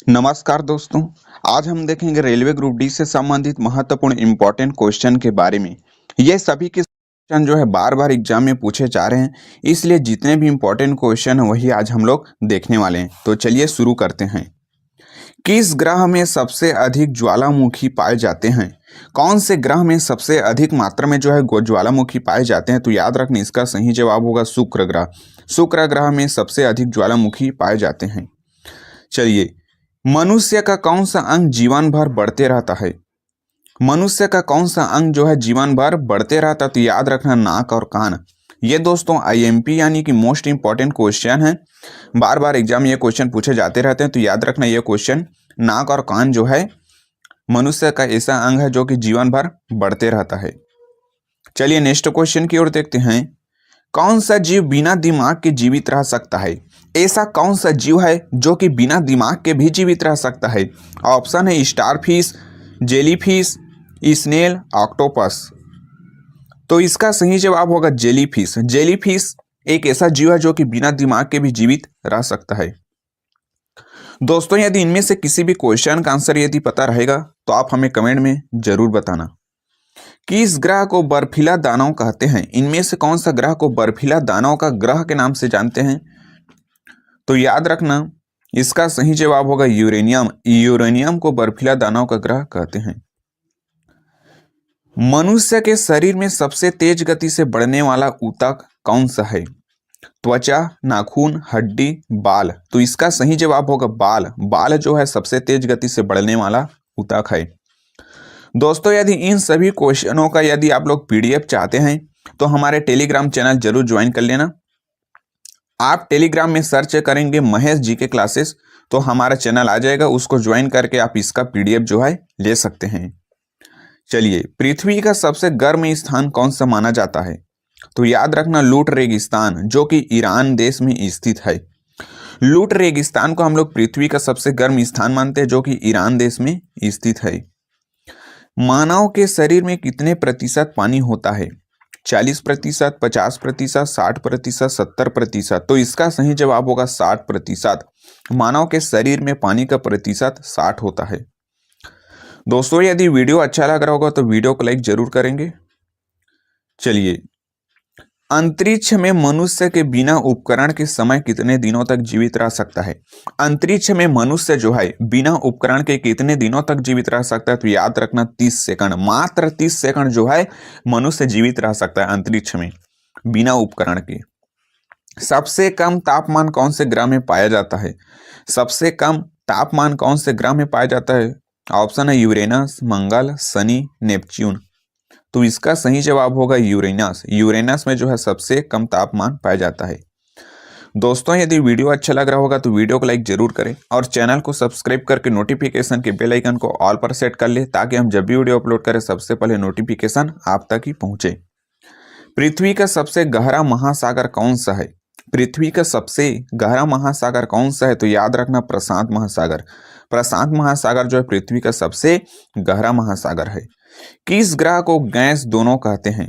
नमस्कार दोस्तों। आज हम देखेंगे रेलवे ग्रुप डी से संबंधित महत्वपूर्ण इंपॉर्टेंट क्वेश्चन के बारे में। ये सभी के क्वेश्चन जो है बार बार एग्जाम में पूछे जा रहे हैं, इसलिए जितने भी इंपॉर्टेंट क्वेश्चन हैं वही आज हम लोग देखने वाले हैं। तो चलिए शुरू करते हैं। किस ग्रह में सबसे अधिक ज्वालामुखी पाए जाते हैं? कौन से ग्रह में सबसे अधिक मात्रा में जो है ज्वालामुखी पाए जाते हैं? तो याद रखना, इसका सही जवाब होगा शुक्र ग्रह। शुक्र ग्रह में सबसे अधिक ज्वालामुखी पाए जाते हैं। चलिए, मनुष्य का कौन सा अंग जीवन भर बढ़ते रहता है? मनुष्य का कौन सा अंग जो है जीवन भर बढ़ते रहता है? तो याद रखना, नाक और कान। ये दोस्तों आईएमपी यानी कि मोस्ट इंपॉर्टेंट क्वेश्चन है। बार बार एग्जाम में ये क्वेश्चन पूछे जाते रहते हैं, तो याद रखना ये क्वेश्चन, नाक और कान जो है मनुष्य का ऐसा अंग है जो कि जीवन भर बढ़ते रहता है। चलिए नेक्स्ट क्वेश्चन की ओर देखते हैं। कौन सा जीव बिना दिमाग के जीवित रह सकता है? ऐसा कौन सा जीव है जो कि बिना दिमाग के भी जीवित रह सकता है? ऑप्शन है स्टारफिश, जेलीफिश, स्नेल, ऑक्टोपस। तो इसका सही जवाब होगा जेलीफिश। जेलीफिश एक ऐसा जीव है जो कि बिना दिमाग के भी जीवित रह सकता है। दोस्तों, यदि इनमें से किसी भी क्वेश्चन का आंसर यदि पता रहेगा तो आप हमें कमेंट में जरूर बताना। किस ग्रह को बर्फीला दानव कहते हैं? इनमें से कौन सा ग्रह को बर्फीला दानव का ग्रह के नाम से जानते हैं? तो याद रखना, इसका सही जवाब होगा यूरेनियम। यूरेनियम को बर्फीला दानव का ग्रह कहते हैं। मनुष्य के शरीर में सबसे तेज गति से बढ़ने वाला ऊतक कौन सा है? त्वचा, नाखून, हड्डी, बाल। तो इसका सही जवाब होगा बाल। बाल जो है सबसे तेज गति से बढ़ने वाला ऊतक है। दोस्तों, यदि इन सभी क्वेश्चनों का यदि आप लोग पीडीएफ चाहते हैं तो हमारे टेलीग्राम चैनल जरूर ज्वाइन कर लेना। आप टेलीग्राम में सर्च करेंगे महेश जी के क्लासेस, तो हमारा चैनल आ जाएगा, उसको ज्वाइन करके आप इसका पीडीएफ जो है ले सकते हैं। चलिए, पृथ्वी का सबसे गर्म स्थान कौन सा माना जाता है? तो याद रखना, लूट रेगिस्तान, जो कि ईरान देश में स्थित है। लूट रेगिस्तान को हम लोग पृथ्वी का सबसे गर्म स्थान मानते हैं, जो कि ईरान देश में स्थित है। मानव के शरीर में कितने प्रतिशत पानी होता है? 40%, 50%, 60%, 70%। तो इसका सही जवाब होगा 60%। मानव के शरीर में पानी का प्रतिशत 60 होता है। दोस्तों, यदि वीडियो अच्छा लग रहा होगा तो वीडियो को लाइक जरूर करेंगे। चलिए, अंतरिक्ष में मनुष्य के बिना उपकरण के समय कितने दिनों तक जीवित रह सकता है? अंतरिक्ष में मनुष्य जो है बिना उपकरण के कितने दिनों तक जीवित रह सकता है? तो याद रखना 30 सेकंड। मात्र 30 सेकंड जो है मनुष्य जीवित रह सकता है अंतरिक्ष में बिना उपकरण के। सबसे कम तापमान कौन से ग्रह में पाया जाता है? सबसे कम तापमान कौन से ग्रह में पाया जाता है? ऑप्शन है यूरेनस, मंगल, शनि, नेपच्यून। तो इसका सही जवाब होगा यूरेनस। यूरेनस में जो है सबसे कम तापमान पाया जाता है। दोस्तों, यदि वीडियो अच्छा लग रहा होगा तो वीडियो को लाइक जरूर करें और चैनल को सब्सक्राइब करके नोटिफिकेशन के बेल आइकन को ऑल पर सेट कर ले, ताकि हम जब भी वीडियो अपलोड करें सबसे पहले नोटिफिकेशन आप तक ही पहुंचे। पृथ्वी का सबसे गहरा महासागर कौन सा है? पृथ्वी का सबसे गहरा महासागर कौन सा है? तो याद रखना, प्रशांत महासागर। प्रशांत महासागर जो है पृथ्वी का सबसे गहरा महासागर है। किस ग्रह को गैस दोनों कहते हैं?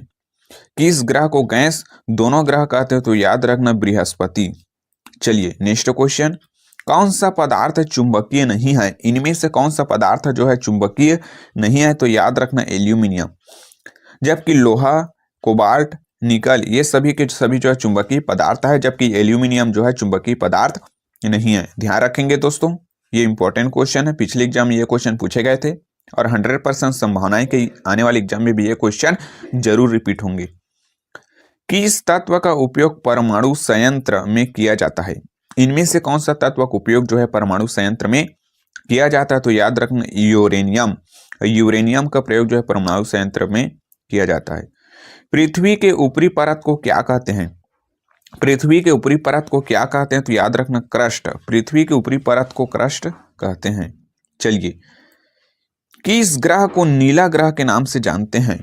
किस ग्रह को गैस दोनों ग्रह कहते हैं? तो याद रखना, बृहस्पति। चलिए नेक्स्ट क्वेश्चन। कौन सा पदार्थ चुंबकीय नहीं है? इनमें से कौन सा पदार्थ जो है चुंबकीय नहीं है? तो याद रखना, एल्यूमिनियम। जबकि लोहा, कोबाल्ट, निकल, ये सभी के सभी जो है चुंबकीय पदार्थ है, जबकि एल्यूमिनियम जो है चुंबकीय पदार्थ नहीं है। ध्यान रखेंगे दोस्तों, ये इंपॉर्टेंट क्वेश्चन है। पिछले एग्जाम में ये क्वेश्चन पूछे गए थे और 100% संभावना कि आने वाले एग्जाम में भी ये क्वेश्चन जरूर रिपीट होंगे। किस तत्व का उपयोग परमाणु संयंत्र में किया जाता है? इनमें से कौन सा तत्व का उपयोग जो है परमाणु संयंत्र में किया जाता है? तो याद रखना, यूरेनियम। यूरेनियम का प्रयोग जो है परमाणु संयंत्र में किया जाता है। पृथ्वी के ऊपरी परत को क्या कहते हैं? पृथ्वी के ऊपरी परत को क्या कहते हैं? तो याद रखना, क्रस्ट। पृथ्वी के ऊपरी परत को क्रस्ट कहते हैं। चलिए, किस ग्रह को नीला ग्रह के नाम से जानते हैं?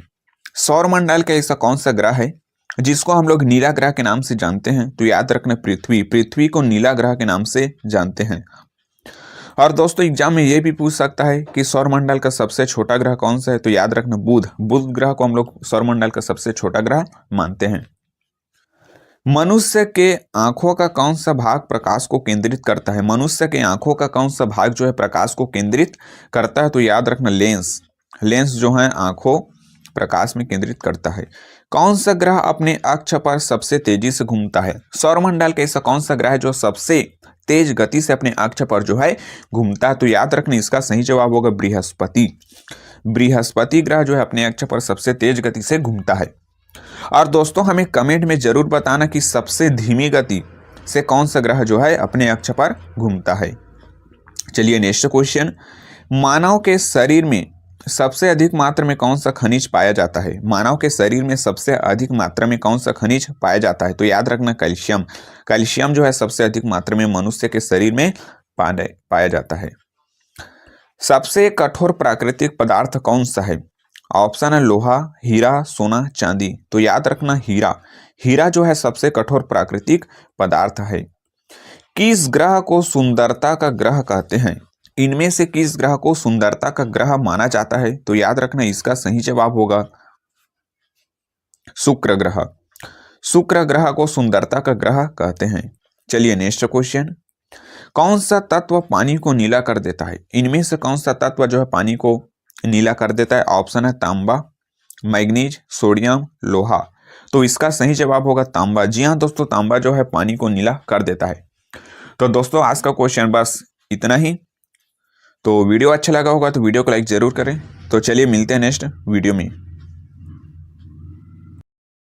सौरमंडल का ऐसा कौन सा ग्रह है जिसको हम लोग नीला ग्रह के नाम से जानते हैं? तो याद रखना, पृथ्वी। पृथ्वी को नीला ग्रह के नाम से जानते हैं। और दोस्तों, एग्जाम में यह भी पूछ सकता है कि सौरमंडल का सबसे छोटा ग्रह कौन सा है? तो याद रखना, बुध। बुध ग्रह को हम लोग सौरमंडल का सबसे छोटा ग्रह मानते हैं। मनुष्य के आंखों का कौन सा भाग प्रकाश को केंद्रित करता है? मनुष्य के आंखों का कौन सा भाग जो है प्रकाश को केंद्रित करता है? तो याद रखना लेंस। लेंस जो है आंखों प्रकाश में केंद्रित करता है। कौन सा ग्रह अपने अक्ष पर सबसे तेजी से घूमता है? सौरमंडल का ऐसा कौन सा ग्रह है जो सबसे तेज गति से अपने अक्ष पर जो है घूमता है? तो याद रखना इसका सही जवाब होगा बृहस्पति। बृहस्पति ग्रह जो है अपने अक्ष पर सबसे तेज गति से घूमता है। और दोस्तों हमें कमेंट में जरूर बताना कि सबसे धीमी गति से कौन सा ग्रह जो है अपने अक्ष पर घूमता है। चलिए नेक्स्ट क्वेश्चन, मानव के शरीर में सबसे अधिक मात्रा में कौन सा खनिज पाया जाता है? मानव के शरीर में सबसे अधिक मात्रा में कौन सा खनिज पाया जाता है? तो याद रखना कैल्शियम। कैल्शियम जो है सबसे अधिक मात्रा में मनुष्य के शरीर में पाया जाता है। सबसे कठोर प्राकृतिक पदार्थ कौन सा है? ऑप्शन है लोहा, हीरा, सोना, चांदी। तो याद रखना हीरा। हीरा जो है सबसे कठोर प्राकृतिक पदार्थ है। किस ग्रह को सुंदरता का ग्रह कहते हैं? इनमें से किस ग्रह को सुंदरता का ग्रह माना जाता है? तो याद रखना इसका सही जवाब होगा शुक्र ग्रह। शुक्र ग्रह को सुंदरता का ग्रह कहते हैं। चलिए नेक्स्ट क्वेश्चन, कौन सा तत्व पानी को नीला कर देता है? इनमें से कौन सा तत्व जो है पानी को नीला कर देता है? ऑप्शन है तांबा, मैग्नीज, सोडियम, लोहा। तो इसका सही जवाब होगा तांबा। जी हाँ दोस्तों, तांबा जो है पानी को नीला कर देता है। तो दोस्तों आज का क्वेश्चन बस इतना ही। तो वीडियो अच्छा लगा होगा तो वीडियो को लाइक जरूर करें। तो चलिए मिलते हैं नेक्स्ट वीडियो में।